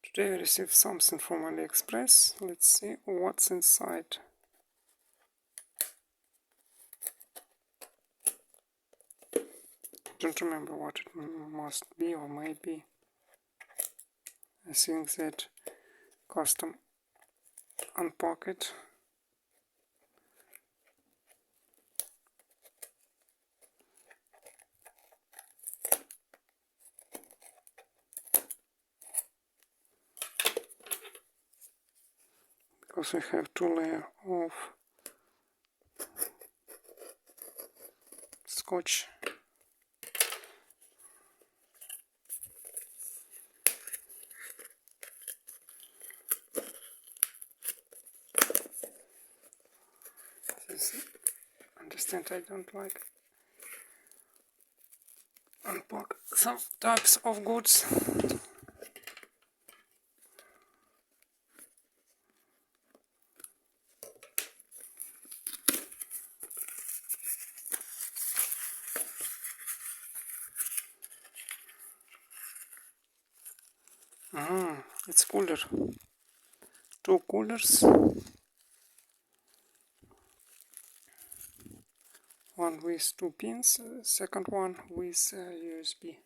Today I received something from AliExpress. Let's see what's inside. Don't remember what it must be or may be. I think that custom unpack it. Because we have two layers of scotch. Understand, I don't like unpack some types of goods. It's cooler. Two coolers. One with two pins, second one with USB-A.